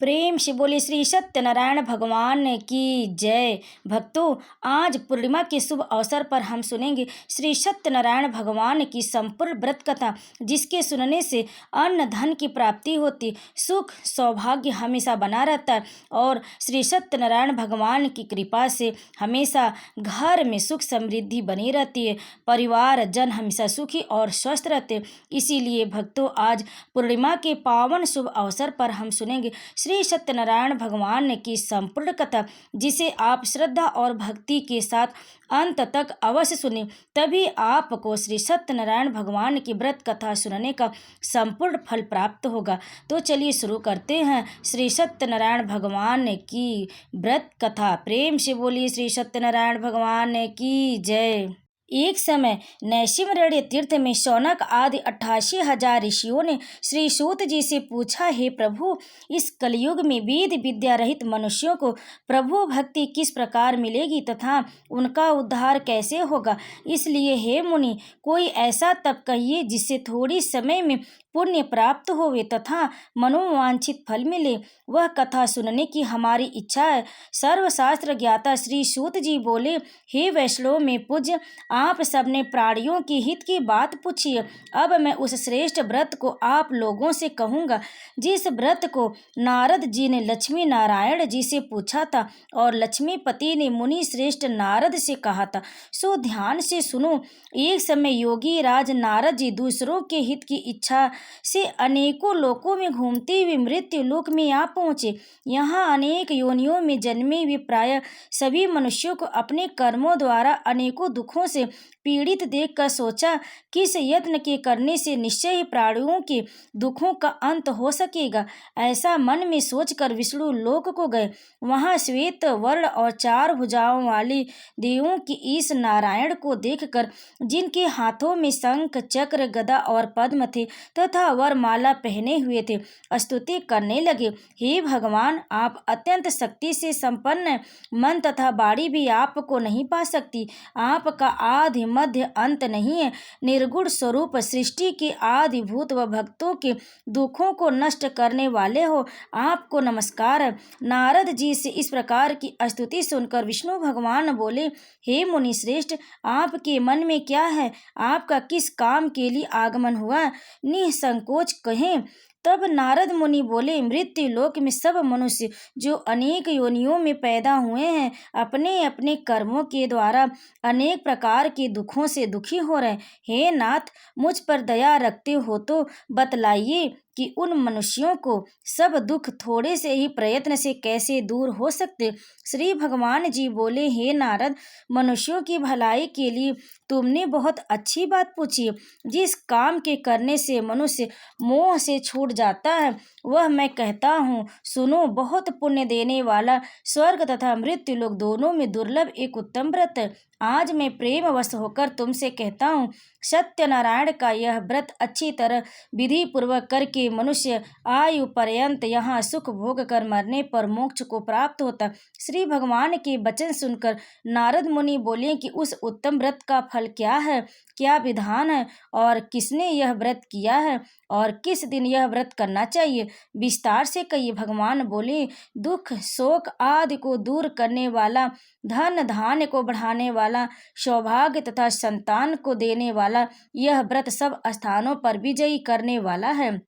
प्रेम से बोले श्री सत्यनारायण भगवान की जय। भक्तों, आज पूर्णिमा के शुभ अवसर पर हम सुनेंगे श्री सत्यनारायण भगवान की संपूर्ण व्रत कथा, जिसके सुनने से अन्न धन की प्राप्ति होती, सुख सौभाग्य हमेशा बना रहता है और श्री सत्यनारायण भगवान की कृपा से हमेशा घर में सुख समृद्धि बनी रहती है, परिवार जन हमेशा सुखी और स्वस्थ रहते हैं। इसीलिए भक्तों, आज पूर्णिमा के पावन शुभ अवसर पर हम सुनेंगे श्री सत्यनारायण भगवान की संपूर्ण कथा, जिसे आप श्रद्धा और भक्ति के साथ अंत तक अवश्य सुने, तभी आपको श्री सत्यनारायण भगवान की व्रत कथा सुनने का संपूर्ण फल प्राप्त होगा। तो चलिए शुरू करते हैं श्री सत्यनारायण भगवान की व्रत कथा। प्रेम से बोलिए श्री सत्यनारायण भगवान की जय। एक समय नैशिमरण्य तीर्थ में शौनक आदि 88,000 ऋषियों ने श्री सूत जी से पूछा, हे प्रभु, इस कलयुग में वेद विद्या रहित मनुष्यों को प्रभु भक्ति किस प्रकार मिलेगी तथा उनका उद्धार कैसे होगा? इसलिए हे मुनि, कोई ऐसा तप कहिए जिससे थोड़ी समय में पुण्य प्राप्त होवे तथा मनोवांछित फल मिले। वह कथा सुनने की हमारी इच्छा है। सर्वशास्त्र ज्ञाता श्री सूत जी बोले, हे वैष्णव में पूज्य, आप सबने प्राणियों के हित की बात पूछी है। अब मैं उस श्रेष्ठ व्रत को आप लोगों से कहूँगा, जिस व्रत को नारद जी ने लक्ष्मी नारायण जी से पूछा था और लक्ष्मीपति ने मुनि श्रेष्ठ नारद से कहा था। सो ध्यान से सुनो। एक समय योगी राज नारद जी दूसरों के हित की इच्छा से अनेकों लोकों में घूमते हुए मृत्यु लोक में आ पहुँचे। यहाँ अनेक योनियों में जन्मे हुए प्राय सभी मनुष्यों को अपने कर्मों द्वारा अनेकों दुखों से पीड़ित देखकर सोचा, किस यत्न के करने से निश्चय ही प्राणियों के दुखों का अंत हो सकेगा। ऐसा मन में सोचकर विष्णु लोक को गए। वहाँ श्वेत वर्ण और 4 भुजाओं वाले देवों की ईश नारायण को देखकर, जिनके हाथों में शंख चक्र गदा और पद्म थे तथा वरमाला पहने हुए थे, स्तुति करने लगे। हे भगवान, आप अत्यंत शक्ति से संपन्न हैं। मन तथा वाणी भी आपको नहीं पा सकती। आपका आदि मध्य अंत नहीं है। निर्गुण स्वरूप सृष्टि के आदिभूत व भक्तों के दुखों को नष्ट करने वाले हो, आपको नमस्कार है। नारद जी से इस प्रकार की स्तुति सुनकर विष्णु भगवान बोले, हे मुनि श्रेष्ठ, आपके मन में क्या है? आपका किस काम के लिए आगमन हुआ? निसंकोच कहें। तब नारद मुनि बोले, मृत्यु लोक में सब मनुष्य जो अनेक योनियों में पैदा हुए हैं, अपने अपने कर्मों के द्वारा अनेक प्रकार के दुखों से दुखी हो रहे हैं। हे नाथ, मुझ पर दया रखते हो तो बतलाइए कि उन मनुष्यों को सब दुख थोड़े से ही प्रयत्न से कैसे दूर हो सकते। श्री भगवान जी बोले, हे नारद, मनुष्यों की भलाई के लिए तुमने बहुत अच्छी बात पूछी। जिस काम के करने से मनुष्य मोह से छूट जाता है, वह मैं कहता हूँ, सुनो। बहुत पुण्य देने वाला स्वर्ग तथा मृत्यु लोक दोनों में दुर्लभ एक उत्तम व्रत है। आज मैं प्रेमवश होकर तुमसे कहता हूँ, सत्यनारायण का यह व्रत अच्छी तरह विधि पूर्वक करके मनुष्य आयु पर्यंत यहाँ सुख भोग कर मरने पर मोक्ष को प्राप्त होता। श्री भगवान के वचन सुनकर नारद मुनि बोले कि उस उत्तम व्रत का फल क्या है, क्या विधान है और किसने यह व्रत किया है और किस दिन यह व्रत करना चाहिए? विस्तार से कहिए। भगवान बोले, दुख शोक आदि को दूर करने वाला, धन धान्य को बढ़ाने वाला, सौभाग्य तथा संतान को देने वाला यह व्रत सब स्थानों पर विजयी करने वाला है।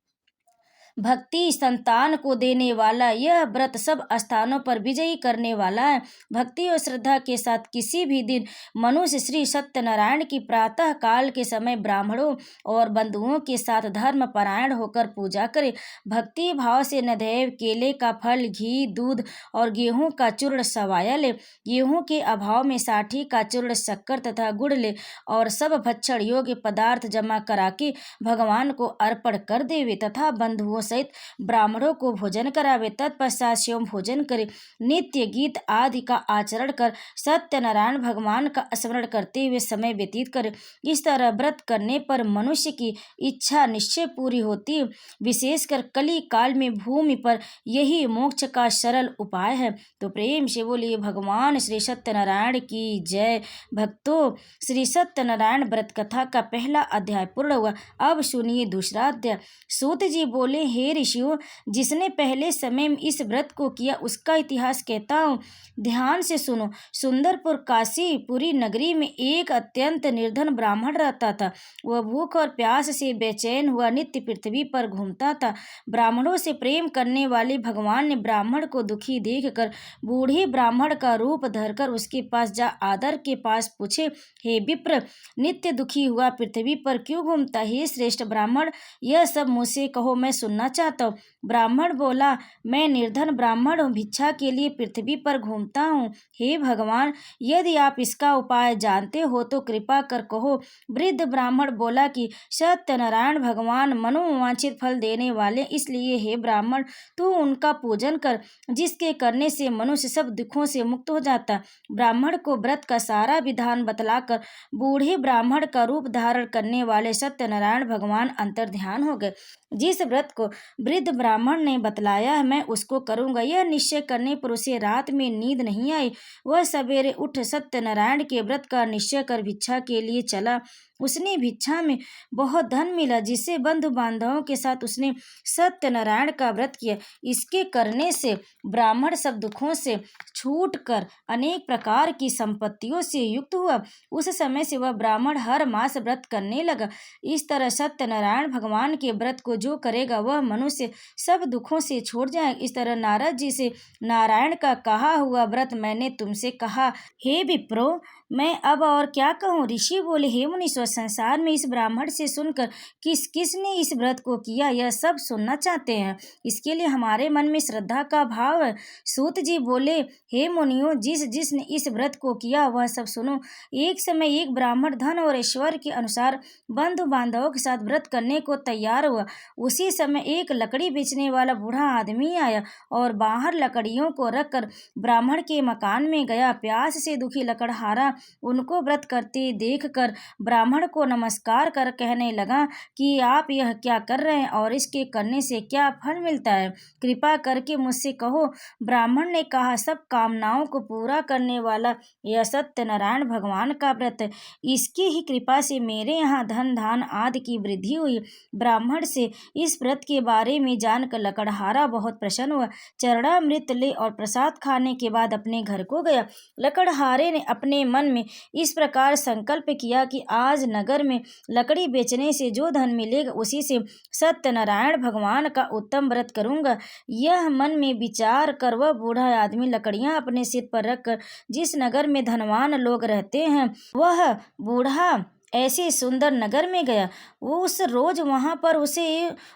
भक्ति संतान को देने वाला यह व्रत सब स्थानों पर विजयी करने वाला है। भक्ति और श्रद्धा के साथ किसी भी दिन मनुष्य श्री सत्यनारायण की प्रातः काल के समय ब्राह्मणों और बंधुओं के साथ धर्म परायण होकर पूजा करे। भक्ति भाव से नदैव केले का फल, घी, दूध और गेहूं का चूर्ण सवाया ले। गेहूं के अभाव में साठी का चूर्ण, शक्कर तथा गुड़ ले और सब भक्षण योग्य पदार्थ जमा करा के भगवान को अर्पण कर देवे तथा बंधुओं सहित ब्राह्मणों को भोजन करावे। तत्पश्चात स्वयं भोजन करे। नित्य गीत आदि का आचरण कर सत्यनारायण भगवान का स्मरण करते हुए समय व्यतीत करे। इस तरह व्रत करने पर मनुष्य की इच्छा निश्चय पूरी होती है। विशेषकर कली काल में भूमि पर यही मोक्ष का सरल उपाय है। तो प्रेम से बोलिए भगवान श्री सत्यनारायण की जय। भक्तों, श्री सत्यनारायण व्रत कथा का पहला अध्याय पूर्ण हुआ। अब सुनिए दूसरा अध्याय। सूत जी बोले, हे ऋषियों, जिसने पहले समय में इस व्रत को किया उसका इतिहास कहता हूँ, ध्यान से सुनो। सुंदरपुर काशीपुरी नगरी में एक अत्यंत निर्धन ब्राह्मण रहता था। वह भूख और प्यास से बेचैन हुआ नित्य पृथ्वी पर घूमता था। ब्राह्मणों से प्रेम करने वाले भगवान ने ब्राह्मण को दुखी देखकर बूढ़े ब्राह्मण का रूप धरकर उसके पास जा आदर के पास पूछे, हे विप्र, नित्य दुखी हुआ पृथ्वी पर क्यों घूमता? हे श्रेष्ठ ब्राह्मण, यह सब मुझसे कहो, मैं सुनना चाहता हूँ। ब्राह्मण बोला, मैं निर्धन ब्राह्मण हूँ, भिक्षा के लिए पृथ्वी पर घूमता हूँ। हे भगवान, यदि आप इसका उपाय जानते हो तो कृपा कर कहो। वृद्ध ब्राह्मण बोला कि सत्यनारायण भगवान मनोवांछित फल देने वाले, इसलिए हे ब्राह्मण, तू उनका पूजन कर, जिसके करने से मनुष्य सब दुखों से मुक्त हो जाता। ब्राह्मण को व्रत का सारा विधान बतलाकर बूढ़े ब्राह्मण का रूप धारण करने वाले सत्यनारायण भगवान अंतर्ध्यान हो गए। जिस व्रत को वृद्ध ब्राह्मण ने बतलाया मैं उसको करूंगा, यह निश्चय करने पर उसे रात में नींद नहीं आई। वह सवेरे उठ सत्यनारायण के व्रत का निश्चय कर भिक्षा के लिए चला। उसने भिक्षा में बहुत धन मिला, जिससे बंधु बांधवों के साथ उसने सत्यनारायण का व्रत किया। इसके करने से ब्राह्मण सब दुखों से छूट कर अनेक प्रकार की संपत्तियों से युक्त हुआ। उस समय से वह ब्राह्मण हर मास व्रत करने लगा। इस तरह सत्यनारायण भगवान के व्रत को जो करेगा वह मनुष्य सब दुखों से छूट जाए। इस तरह नारद जी से नारायण का कहा हुआ व्रत मैंने तुमसे कहा। हे विप्रो, मैं अब और क्या कहूँ? ऋषि बोले, हे मुनीश्वर, संसार में इस ब्राह्मण से सुनकर किस किस ने इस व्रत को किया, यह सब सुनना चाहते हैं। इसके लिए हमारे मन में श्रद्धा का भाव है। सूत जी बोले, हे मुनियों, जिस जिसने इस व्रत को किया वह सब सुनो। एक समय एक ब्राह्मण धन और ऐश्वर्य के अनुसार बंधु बांधवों के साथ व्रत करने को तैयार हुआ। उसी समय एक लकड़ी बेचने वाला बूढ़ा आदमी आया और बाहर लकड़ियों को रखकर ब्राह्मण के मकान में गया। प्यास से दुखी लकड़हारा उनको व्रत करते देखकर ब्राह्मण को नमस्कार कर कहने लगा कि आप यह क्या कर रहे हैं और इसके करने से क्या फल मिलता है? कृपा करके मुझसे कहो। ब्राह्मण ने कहा, सब कामनाओं को पूरा करने वाला यह सत्यनारायण भगवान का व्रत है। इसकी ही कृपा से मेरे यहाँ धन धान आदि की वृद्धि हुई। ब्राह्मण से इस व्रत के बारे में जानकर लकड़हारा बहुत प्रसन्न हुआ। चरणामृत ले और प्रसाद खाने के बाद अपने घर को गया। लकड़हारे ने अपने मन में इस प्रकार संकल्प किया कि आज नगर में लकड़ी बेचने से जो धन मिलेगा उसी से सत्यनारायण भगवान का उत्तम व्रत करूंगा। यह मन में विचार कर वह बूढ़ा आदमी लकड़ियां अपने सिर पर रखकर जिस नगर में धनवान लोग रहते हैं वह बूढ़ा ऐसे सुंदर नगर में गया। वो उस रोज वहां पर उसे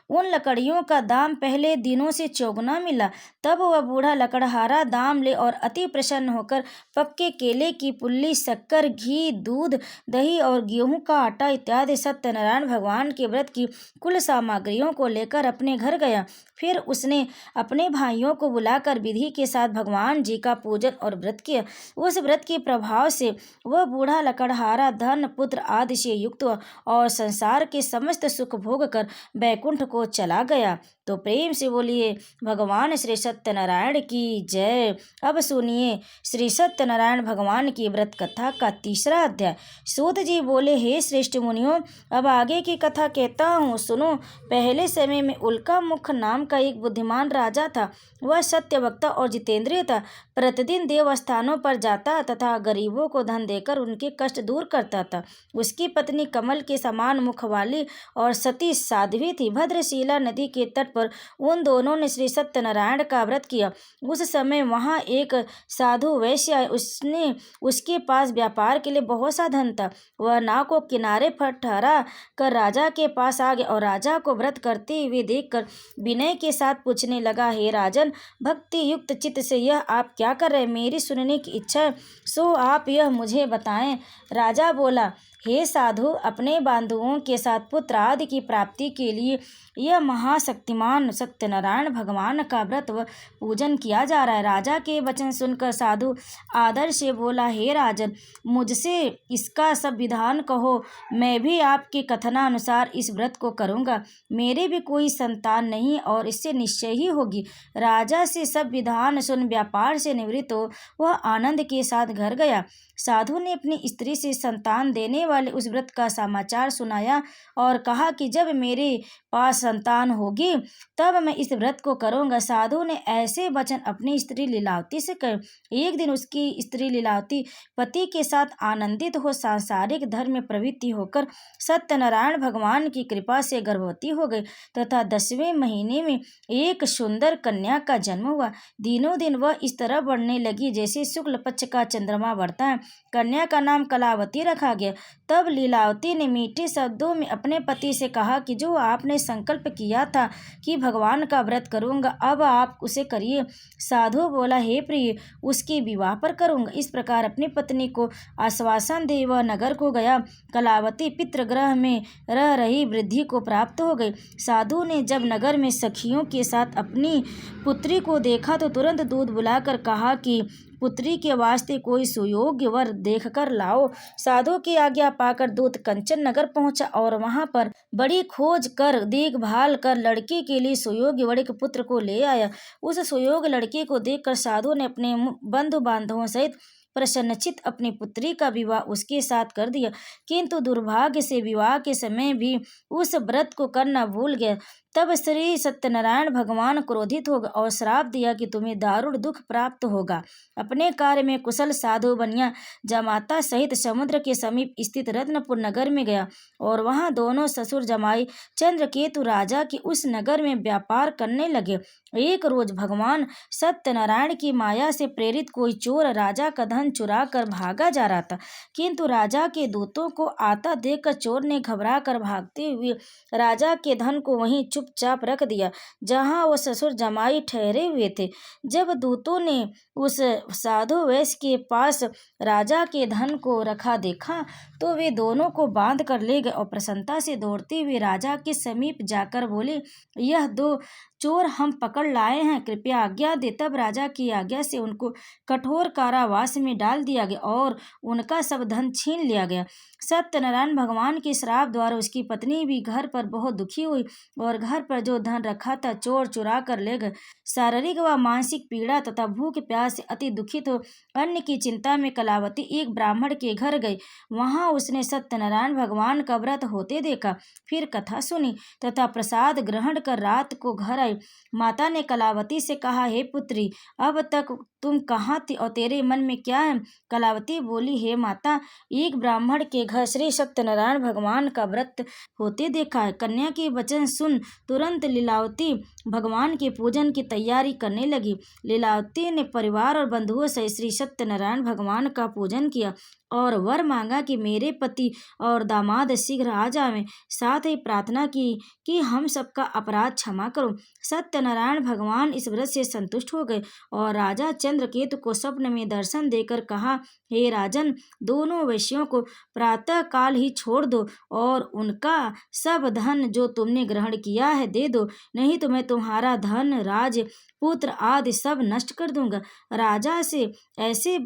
उन लकड़ियों का दाम पहले दिनों से चौगुना मिला। तब वह बूढ़ा लकड़हारा दाम ले और अति प्रसन्न होकर पक्के केले की पुल्ली, शक्कर, घी, दूध, दही और गेहूं का आटा इत्यादि सत्यनारायण भगवान के व्रत की कुल सामग्रियों को लेकर अपने घर गया। फिर उसने अपने भाइयों को बुलाकर विधि के साथ भगवान जी का पूजन और व्रत किया। उस व्रत के प्रभाव से वह बूढ़ा लकड़हारा धन पुत्र आदि से युक्त हुआ और संसार के समस्त सुख भोग कर बैकुंठ को चला गया। तो प्रेम से बोलिए भगवान श्री सत्यनारायण की जय। अब सुनिए श्री सत्यनारायण भगवान की व्रत कथा का तीसरा अध्याय। सूत जी बोले, हे श्रेष्ठ मुनियों, अब आगे की कथा कहता हूँ, सुनो। पहले समय में उल्का मुख नाम का एक बुद्धिमान राजा था। वह सत्यवक्ता और जितेंद्रिय था। प्रतिदिन देवस्थानों पर जाता तथा गरीबों को धन देकर उनके कष्ट दूर करता था। उसकी पत्नी कमल के समान मुख वाली और सती साध्वी थी। भद्रशिला नदी के तट पर उन दोनों ने श्री सत्यनारायण का व्रत किया। उस समय वहां एक साधु वैश्य आए। उसने उसके पास व्यापार के लिए बहुत सा धन था। वह नाव को किनारे पर ठहरा कर राजा के पास आ गया और राजा को व्रत करते हुए देखकर विनय के साथ पूछने लगा, हे राजन, भक्ति युक्त चित्त से यह आप क्या कर रहे हैं? मेरी सुनने की इच्छा है, सो आप यह मुझे बताएं। राजा बोला, हे साधु, अपने बांधुओं के साथ पुत्र आदि की प्राप्ति के लिए यह महाशक्तिमान सत्यनारायण भगवान का व्रत व पूजन किया जा रहा है। राजा के वचन सुनकर साधु आदर से बोला, हे राजन, मुझसे इसका सब विधान कहो, मैं भी आपके कथनानुसार इस व्रत को करूँगा। मेरे भी कोई संतान नहीं और इससे निश्चय ही होगी। राजा से सब विधान सुन व्यापार से निवृत्त हो वह आनंद के साथ घर गया। साधु ने अपनी स्त्री से संतान देने वाले उस व्रत का समाचार सुनाया और कहा कि जब मेरे पास संतान होगी तब मैं इस व्रत को करूँगा। साधु ने ऐसे वचन अपनी स्त्री लीलावती से कहे। एक दिन उसकी स्त्री लीलावती पति के साथ आनंदित हो सांसारिक धर्म में प्रवृत्ति होकर सत्यनारायण भगवान की कृपा से गर्भवती हो गई तथा 10वें महीने में एक सुंदर कन्या का जन्म हुआ। दिनों दिन वह इस तरह बढ़ने लगी जैसे शुक्ल पक्ष का चंद्रमा बढ़ता है। कन्या का नाम कलावती रखा गया। तब लीलावती ने मीठे शब्दों में अपने पति से कहा कि जो आपने संकल्प किया था कि भगवान का व्रत करूंगा, अब आप उसे करिए। साधु बोला, हे प्रिय, उसके विवाह पर करूंगा। इस प्रकार अपनी पत्नी को आश्वासन दे वह नगर को गया। कलावती पितृगृह में रह रही वृद्धि को प्राप्त हो गई। साधु ने जब नगर में सखियों के साथ अपनी पुत्री को देखा तो तुरंत दूध बुलाकर कहा कि पुत्री के वास्ते कोई सुयोग्य वर देखकर लाओ। साधु की आज्ञा पाकर दूत कंचन नगर पहुंचा और वहां पर बड़ी खोज कर देखभाल कर लड़की के लिए सुयोग्य वड़ के पुत्र को ले आया। उस सुयोग्य लड़के को देखकर साधु ने अपने बंधु बांधवों सहित प्रसन्नचित अपनी पुत्री का विवाह उसके साथ कर दिया, किंतु दुर्भाग्य से विवाह के समय भी उस व्रत को करना भूल गया। तब श्री सत्यनारायण भगवान क्रोधित हो गए और श्राप दिया कि तुम्हें दारुण दुख प्राप्त होगा। अपने कार्य में कुशल साधु बनिया जमाता सहित समुद्र के समीप स्थित रत्नपुर नगर में गया और वहां दोनों ससुर जमाई चंद्रकेतु राजा के उस नगर में व्यापार करने लगे। एक रोज भगवान सत्यनारायण की माया से प्रेरित कोई चोर राजा का धन चुरा कर भागा जा रहा था, किंतु राजा के दूतों को आता देखकर चोर ने घबरा कर भागते हुए राजा के धन को वहीं चुपचाप रख दिया जहां वो ससुर जमाई ठहरे हुए थे। जब दूतों ने उस साधु वैश्य के पास राजा के धन को रखा देखा तो वे दोनों को बांध कर ले गए और प्रसन्नता से दौड़ते हुए राजा के समीप जाकर बोले, यह दो चोर हम पकड़ लाए हैं, कृपया आज्ञा दे। तब राजा की आज्ञा से उनको कठोर कारावास में डाल दिया गया और उनका सब धन छीन लिया गया। सत्यनारायण भगवान के श्राप द्वारा उसकी पत्नी भी घर पर बहुत दुखी हुई और घर पर जो धन रखा था चोर चुरा कर ले गए। शारीरिक व मानसिक पीड़ा तथा भूख प्यास से अति दुखित हो अन्न की चिंता में कलावती एक ब्राह्मण के घर गई। वहां उसने सत्यनारायण भगवान का व्रत होते देखा, फिर कथा सुनी तथा प्रसाद ग्रहण कर रात को घर आई। माता ने कलावती से कहा, हे पुत्री, अब तक तुम कहाँ थी और तेरे मन में क्या है? कलावती बोली, हे माता, एक ब्राह्मण के घर श्री सत्यनारायण भगवान का व्रत होते देखा है। कन्या के वचन सुन तुरंत लीलावती भगवान के पूजन की तैयारी करने लगी। लीलावती ने परिवार और बंधुओं से श्री सत्यनारायण भगवान का पूजन किया और वर मांगा कि मेरे पति और दामाद शीघ्र आ जावें। साथ ही प्रार्थना की कि हम सबका अपराध क्षमा करो। सत्यनारायण भगवान इस व्रत से संतुष्ट हो गए और राजा चंद्रकेतु को स्वप्न में दर्शन देकर कहा, हे राजन, दोनों वैश्यों को प्रातः काल ही छोड़ दो और उनका सब धन जो तुमने ग्रहण किया है दे दो, नहीं तो मैं तुम्हारा धन राज पुत्र आदि सब नष्ट कर दूंगा। राजा से ऐसे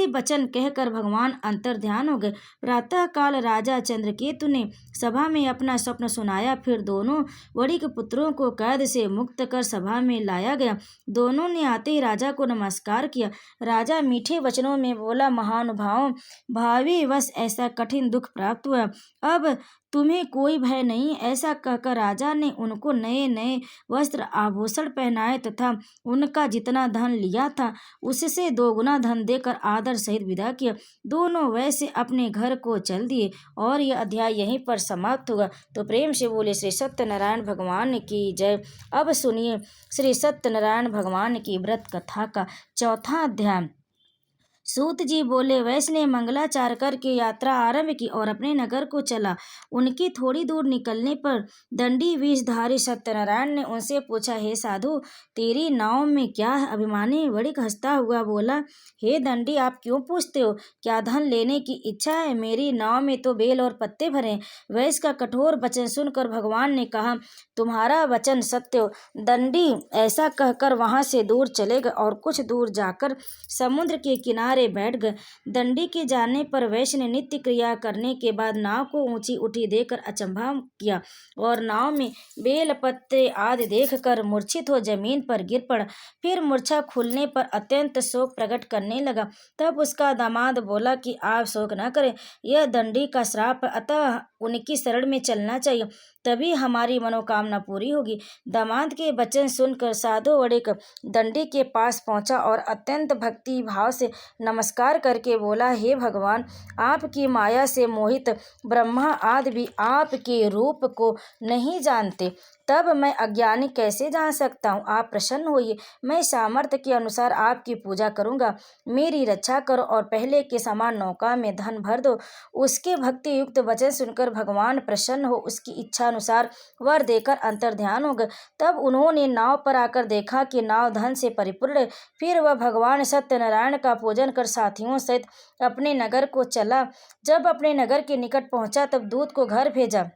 वचन कहकर भगवान अंतर ध्यान हो गए। प्रातः काल राजा चंद्रकेतु ने सभा में अपना स्वप्न सुनाया। फिर दोनों वणिक पुत्रों को कैद से मुक्त कर सभा में लाया गया। दोनों ने आते ही राजा को नमस्कार किया। राजा मीठे वचनों में बोला, महानुभावों, भावी वश ऐसा कठिन दुख प्राप्त हुआ, अब तुम्हें कोई भय नहीं। ऐसा कहकर राजा ने उनको नए नए वस्त्र आभूषण पहनाए तथा उनका जितना धन लिया था उससे 2 गुना धन देकर आदर सहित विदा किया। दोनों वैसे अपने घर को चल दिए और यह अध्याय यहीं पर समाप्त हुआ। तो प्रेम से बोले श्री सत्यनारायण भगवान की जय। अब सुनिए श्री सत्यनारायण भगवान की व्रत कथा का 4वां अध्याय। सूत जी बोले, वैश्य ने मंगलाचार करके यात्रा आरंभ की और अपने नगर को चला। उनकी थोड़ी दूर निकलने पर दंडी विषधारी सत्यनारायण ने उनसे पूछा, हे साधु, तेरी नाव में क्या है? अभिमानी वणिक हंसता हुआ बोला, हे दंडी, आप क्यों पूछते हो? क्या धन लेने की इच्छा है? मेरी नाव में तो बेल और पत्ते भरे। वैश्य का कठोर वचन सुनकर भगवान ने कहा, तुम्हारा वचन सत्य हो। दंडी ऐसा कहकर वहां से दूर चले गए और कुछ दूर जाकर समुद्र के किनारे किनारे बैठ गए। दंडी के जाने पर वैश्य ने नित्य क्रिया करने के बाद नाव को ऊंची उठी देखकर अचंभा किया और नाव में बेल पत्ते आदि देखकर मूर्छित हो जमीन पर गिर पड़ा। फिर मूर्छा खुलने पर अत्यंत शोक प्रकट करने लगा। तब उसका दामाद बोला कि आप शोक न करें, यह दंडी का श्राप है, अतः उनकी शरण में चलना चाहिए, तभी हमारी मनोकामना पूरी होगी। दामाद के वचन सुनकर साधु वड़िक दंडी के पास पहुंचा और अत्यंत भक्ति भाव से नमस्कार करके बोला, हे भगवान, आपकी माया से मोहित ब्रह्मा आदि भी आपके रूप को नहीं जानते, तब मैं अज्ञानी कैसे जान सकता हूँ। आप प्रसन्न होइए, मैं सामर्थ्य के अनुसार आपकी पूजा करूँगा। मेरी रक्षा करो और पहले के समान नौका में धन भर दो। उसके भक्ति युक्त वचन सुनकर भगवान प्रसन्न हो उसकी इच्छा अनुसार वर देकर अंतर्ध्यान हो गए। तब उन्होंने नाव पर आकर देखा कि नाव धन से परिपूर्ण है। फिर वह भगवान सत्यनारायण का पूजन कर साथियों सहित अपने नगर को चला। जब अपने नगर के निकट पहुंचा तब दूत को घर भेजा।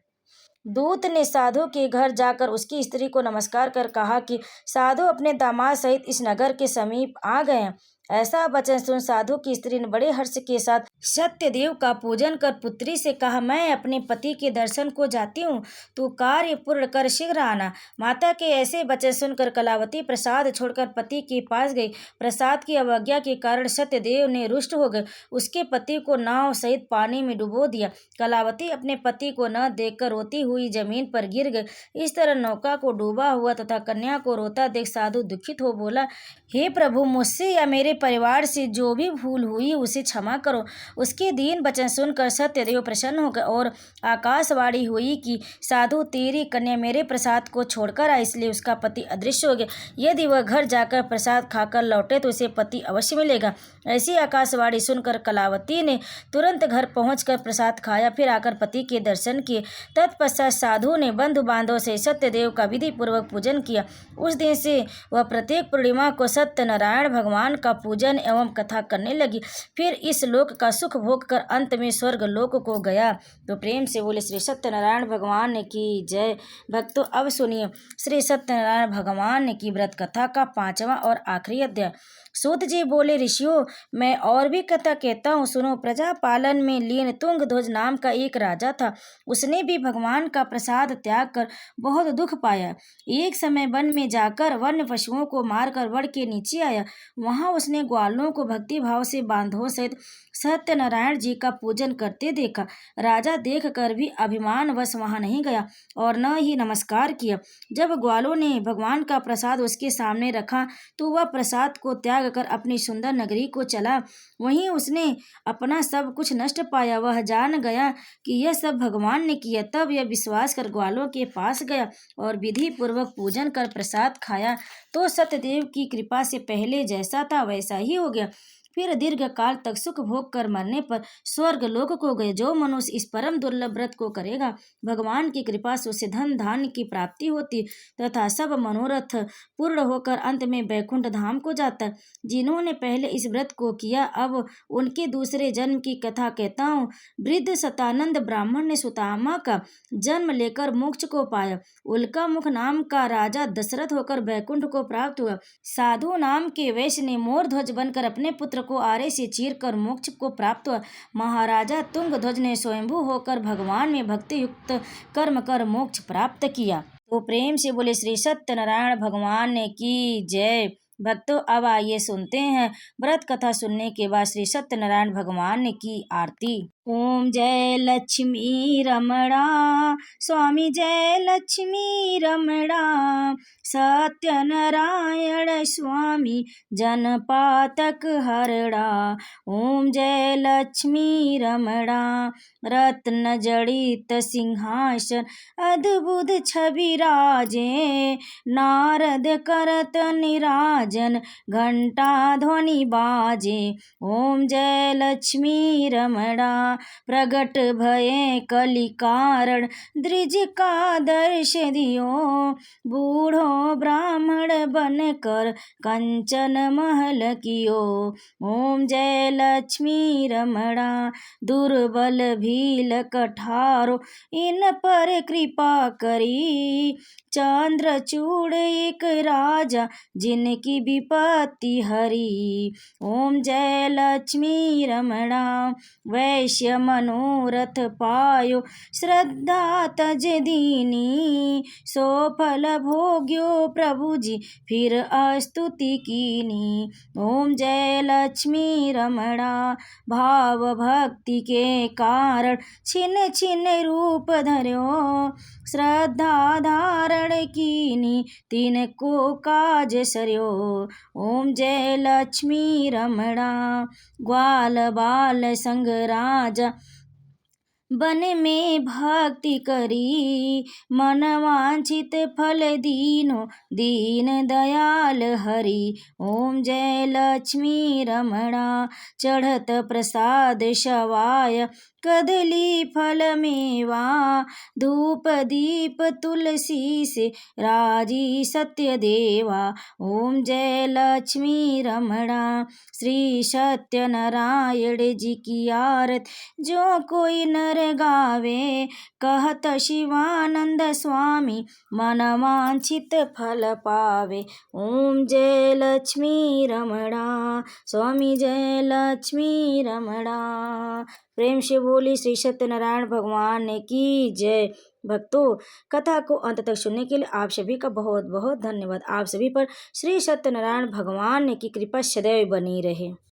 दूत ने साधु के घर जाकर उसकी स्त्री को नमस्कार कर कहा कि साधु अपने दामाद सहित इस नगर के समीप आ गए हैं। ऐसा वचन सुन साधु की स्त्री ने बड़े हर्ष के साथ सत्यदेव का पूजन कर पुत्री से कहा, मैं अपने पति के दर्शन को जाती हूँ, तू कार्य पूर्ण कर शीघ्र आना। माता के ऐसे वचन सुनकर कलावती प्रसाद छोड़कर पति के पास गई। प्रसाद की अवज्ञा के कारण सत्यदेव ने रुष्ट हो गए, उसके पति को नाव सहित पानी में डुबो दिया। कलावती अपने पति को न देखकर रोती हुई जमीन पर गिर गई। इस तरह नौका को डूबा हुआ तथा कन्या को रोता देख साधु दुखित हो बोला, हे प्रभु, मुझसे या मेरे परिवार से जो भी भूल हुई उसे क्षमा करो। उसके दीन वचन सुनकर सत्यदेव प्रसन्न हो गए और आकाशवाणी हुई कि साधु, तेरी कन्या मेरे प्रसाद को छोड़कर आई, इसलिए उसका पति अदृश्य हो गया। यदि वह घर जाकर प्रसाद खाकर लौटे तो उसे पति अवश्य मिलेगा। ऐसी आकाशवाणी सुनकर कलावती ने तुरंत घर पहुंचकर प्रसाद खाया, फिर आकर पति के दर्शन किए। तत्पश्चात साधु ने बंधु बांधवों से सत्यदेव का विधि पूर्वक पूजन किया। उस दिन से वह प्रत्येक पूर्णिमा को सत्यनारायण भगवान का पूजन एवं कथा करने लगी। फिर इस लोक का सुख भोग कर अंत में स्वर्ग लोक को गया। तो प्रेम से बोले श्री सत्यनारायण भगवान की जय। भक्तों, अब सुनिए श्री सत्यनारायण भगवान की व्रत कथा का 5वां और आखिरी अध्याय। सूत जी बोले, ऋषियों, मैं और भी कथा कहता हूँ, सुनो। प्रजा पालन में लीन तुंगध्वज नाम का एक राजा था। उसने भी भगवान का प्रसाद त्याग कर बहुत दुख पाया। एक समय वन में जाकर वन्य पशुओं को मारकर वड़ के नीचे आया। वहां उसने ग्वालों को भक्ति भाव से बांधवों सहित सत्यनारायण जी का पूजन करते देखा। राजा देख कर भी अभिमानवश वहां नहीं गया और न ही नमस्कार किया। जब ग्वालों ने भगवान का प्रसाद उसके सामने रखा तो वह प्रसाद को त्याग कर अपनी सुंदर नगरी को चला। वहीं उसने अपना सब कुछ नष्ट पाया। वह जान गया कि यह सब भगवान ने किया। तब यह विश्वास कर ग्वालों के पास गया और विधि पूर्वक पूजन कर प्रसाद खाया तो सत्यदेव की कृपा से पहले जैसा था वैसा ही हो गया। फिर दीर्घ काल तक सुख भोग कर मरने पर स्वर्ग लोक को गए। जो मनुष्य इस परम दुर्लभ व्रत को करेगा, भगवान की कृपा से उसे धन धान्य की प्राप्ति होती तथा सब मनोरथ पूर्ण होकर अंत में वैकुंठ धाम को जाता है। जिन्होंने पहले इस व्रत को किया, अब उनके दूसरे जन्म की कथा कहता हूँ। वृद्ध सतानंद ब्राह्मण ने सुदामा का जन्म लेकर मोक्ष को पाया। उल्का मुख नाम का राजा दशरथ होकर वैकुंठ को प्राप्त हुआ। साधु नाम के वैश्य ने मोर ध्वज बनकर अपने पुत्र को आरे से चीर कर मोक्ष को प्राप्त हुआ। महाराजा तुंगध्वज ने स्वयंभू होकर भगवान में भक्ति युक्त कर्म कर मोक्ष प्राप्त किया। तो प्रेम से बोले श्री सत्यनारायण भगवान की जय। भक्तों, अब आइए सुनते हैं व्रत कथा सुनने के बाद श्री सत्यनारायण भगवान की आरती। ओम जय लक्ष्मी रमणा, स्वामी जय लक्ष्मी रमणा, सत्यनारायण स्वामी जनपातक हरड़ा। ओम जय लक्ष्मी रमणा, रत्न जड़ित सिंहासन अद्भुत छवि राजे, नारद करत निराजन घंटा ध्वनि बाजे। ओम जय लक्ष्मी रमणा, प्रगट भये कलि कारण द्विज का दर्श दियो, बूढ़ो ब्राह्मण बन कर कंचन महल कियो। ओम जय लक्ष्मी रमणा, दुर्बल भील कठारो इन पर कृपा करी, चंद्रचूड़ एक राजा जिनकी विपत्ति हरी। ओम जय लक्ष्मी रमणा वैश्य मनोरथ पायो श्रद्धा तज दीनी। सो फल भोग्यो प्रभु जी फिर स्तुति कीनी। ओम जय लक्ष्मी रमणा भाव भक्ति के कारण छिन छिन रूप धर्यो। श्रद्धा धारण कीनी तिनको काज सर्यो। ओम जय लक्ष्मी रमणा ग्वाल बाल संग राजा बन में भक्ति करी। मन वांछित फल दीनो दीन दयाल हरि। ओम जय लक्ष्मी रमणा चढ़त प्रसाद शवाय कदली फल मेवा। धूप दीप तुलसी से राजी सत्य देवा। ओम जय लक्ष्मी रमणा श्री सत्यनारायण जी की आरत जो कोई नर गावे। कहत शिवानंद स्वामी मन वांछित फल पावे। ओम जय लक्ष्मी रमणा स्वामी जय लक्ष्मी रमणा। प्रेम से बोली श्री सत्यनारायण भगवान की जय। भक्तों, कथा को अंत तक सुनने के लिए आप सभी का बहुत बहुत धन्यवाद। आप सभी पर श्री सत्यनारायण भगवान की कृपा सदैव बनी रहे।